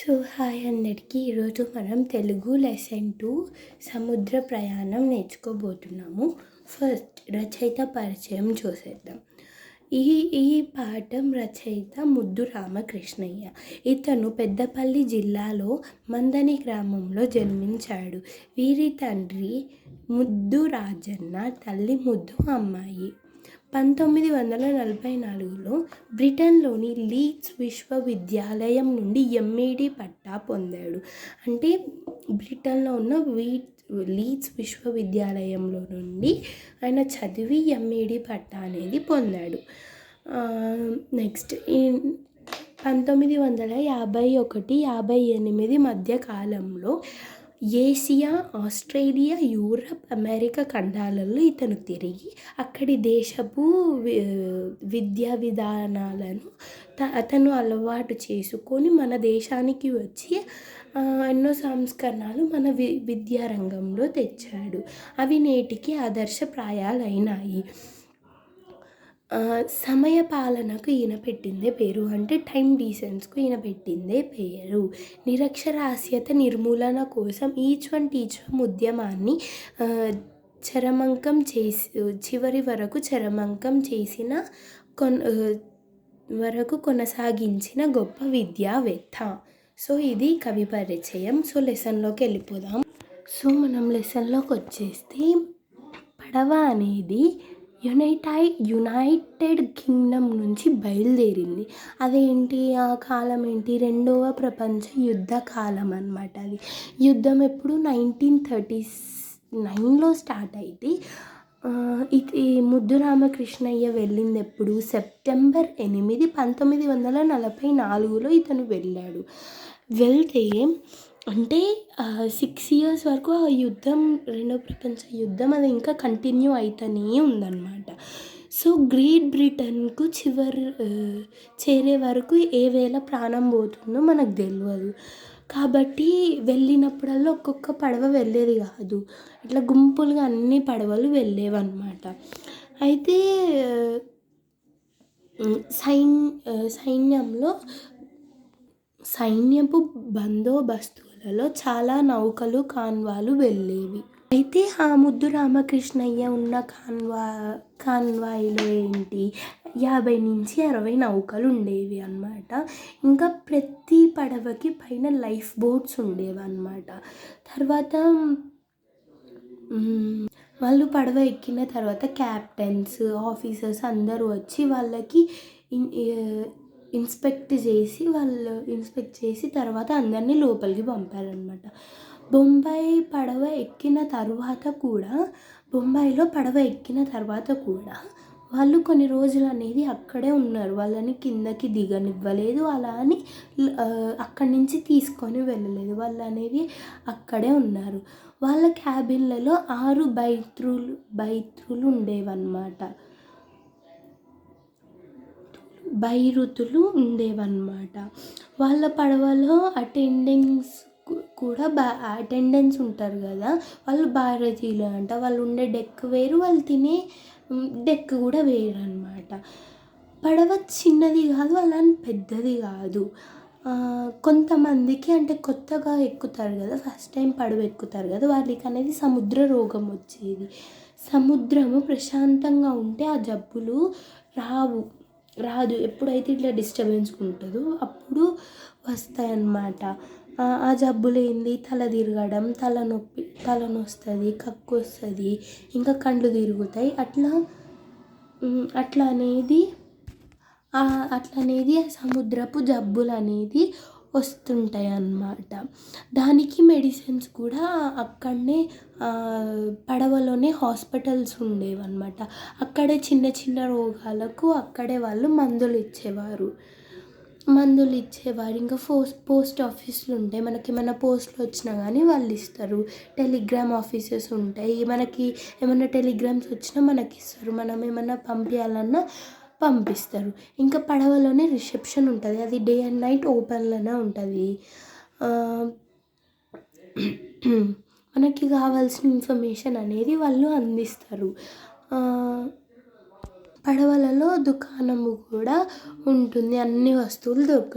Hi అందరికీ. ఈరోజు మనం తెలుగు లెసన్ 2 సముద్ర ప్రయాణం నేర్చుకోబోతున్నాము. ఫస్ట్ రచయిత పరిచయం చూసేద్దాం. ఈ ఈ పాఠం రచయిత ముద్దు రామకృష్ణయ్య. ఇతను పెద్దపల్లి జిల్లాలో మందని గ్రామంలో జన్మించాడు. వీరి తండ్రి ముద్దు రాజన్న, తల్లి ముద్దు అమ్మాయి. 1944లో బ్రిటన్లోని లీడ్స్ విశ్వవిద్యాలయం నుండి ఎంఏడి పట్టా పొందాడు. అంటే బ్రిటన్లో ఉన్న లీడ్స్ విశ్వవిద్యాలయంలో నుండి ఆయన చదివి ఎంఏడి పట్టా అనేది పొందాడు. నెక్స్ట్ 1951-58 మధ్య కాలంలో ఏసియా, ఆస్ట్రేలియా, యూరప్, అమెరికా ఖండాలలో ఇతను తిరిగి అక్కడి దేశపు విద్యా విధానాలను అతను అలవాటు చేసుకొని మన దేశానికి వచ్చి ఎన్నో సంస్కరణలు మన విద్యారంగంలో తెచ్చాడు. అవి నేటికి ఆదర్శప్రాయాలైనాయి. సమయ పాలనకు ఈయన పెట్టిందే పేరు, అంటే టైం డీసెన్స్కు ఈయన పెట్టిందే పేరు. నిరక్షరాస్యత నిర్మూలన కోసం ఈచ్ వన్ ఉద్యమాన్ని చివరి వరకు చరమంకం చేసిన వరకు కొనసాగించిన గొప్ప విద్యావేత్త. ఇది కవి పరిచయం. లెసన్లోకి వెళ్ళిపోదాం. మనం లెసన్లోకి వచ్చేస్తే పడవ అనేది యునైటెడ్ కింగ్డమ్ నుంచి బయలుదేరింది. అదేంటి, ఆ కాలం ఏంటి, రెండవ ప్రపంచ యుద్ధ కాలం అన్నమాట. అది యుద్ధం ఎప్పుడు 1939లో స్టార్ట్ అయితే ఇది ముద్దు రామకృష్ణయ్య వెళ్ళింది ఎప్పుడు, సెప్టెంబర్ 8, 1944లో ఇతను వెళ్ళాడు. వెళ్తే అంటే 6 years వరకు ఆ యుద్ధం, రెండవ ప్రపంచ యుద్ధం అది ఇంకా కంటిన్యూ అవుతూనే ఉందన్నమాట. గ్రేట్ బ్రిటన్కు చేరే వరకు ఏ వేళ ప్రాణం పోతుందో మనకు తెలియదు. కాబట్టి వెళ్ళినప్పుడల్లా ఒక్కొక్క పడవ వెళ్ళేది కాదు, ఇట్లా గుంపులుగా అన్ని పడవలు వెళ్ళేవన్నమాట. అయితే సైన్యపు బందోబస్తులలో చాలా నౌకలు, కాన్వాలు వెళ్ళేవి. అయితే ఆ ముద్దు రామకృష్ణయ్య ఉన్న కాన్వాయ్లో ఏంటి 50-60 నౌకలు ఉండేవి అన్నమాట. ఇంకా ప్రతి పడవకి పైన లైఫ్ బోట్స్ ఉండేవి అన్నమాట. తర్వాత వాళ్ళు పడవ ఎక్కిన తర్వాత క్యాప్టెన్స్, ఆఫీసర్స్ అందరూ వచ్చి వాళ్ళకి ఇన్స్పెక్ట్ చేసి తర్వాత అందరినీ లోపలికి పంపారనమాట. బొంబాయిలో పడవ ఎక్కిన తర్వాత కూడా వాళ్ళు కొన్ని రోజులు అనేది అక్కడే ఉన్నారు. వాళ్ళని కిందకి దిగనివ్వలేదు, అలా అని అక్కడి నుంచి తీసుకొని వెళ్ళలేదు. వాళ్ళు అనేది అక్కడే ఉన్నారు. వాళ్ళ క్యాబిన్లలో 6 బైరుతులు ఉండేవన్నమాట. వాళ్ళ పడవలో అటెండెన్స్ ఉంటారు కదా, వాళ్ళు భారతీయులు అంట. వాళ్ళు ఉండే డెక్ వేరు, వాళ్ళు తినే డెక్ కూడా వేరు అన్నమాట. పడవ చిన్నది కాదు, అలాని పెద్దది కాదు. కొంతమందికి అంటే కొత్తగా ఎక్కుతారు కదా, ఫస్ట్ టైం పడవ ఎక్కుతారు కదా, వాళ్ళకి అనేది సముద్ర రోగం వచ్చేది. సముద్రము ప్రశాంతంగా ఉంటే ఆ జబ్బులు రాదు. ఎప్పుడైతే ఇట్లా డిస్టర్బెన్స్ ఉంటుందో అప్పుడు వస్తాయన్నమాట. ఆ జబ్బులు ఏంది, తల తిరగడం, తలనొస్తుంది, కక్కు వస్తుంది, ఇంకా కళ్ళు తిరుగుతాయి. అట్లా అనేది సముద్రపు జబ్బులు అనేది వస్తుంటాయి అన్నమాట. దానికి మెడిసిన్స్ కూడా అక్కడనే పడవలోనే హాస్పిటల్స్ ఉండేవన్నమాట. అక్కడే చిన్న చిన్న రోగాలకు అక్కడే వాళ్ళు మందులు ఇచ్చేవారు. ఇంకా పోస్ట్ ఆఫీసులు ఉంటాయి, మనకి ఏమైనా పోస్టులు వచ్చినా కానీ వాళ్ళు ఇస్తారు. టెలిగ్రామ్ ఆఫీసెస్ ఉంటాయి, మనకి ఏమైనా టెలిగ్రామ్స్ వచ్చినా మనకి ఇస్తారు. మనం ఏమైనా పంపించాలన్నా పంపిస్తారు. ఇంకా పడవలోనే రిసెప్షన్ ఉంటుంది, అది డే అండ్ నైట్ ఓపెన్లోనే ఉంటుంది. మనకి కావాల్సిన ఇన్ఫర్మేషన్ అనేది వాళ్ళు అందిస్తారు. పడవలలో దుకాణము కూడా ఉంటుంది, అన్ని వస్తువులు దొరుకుతాయి.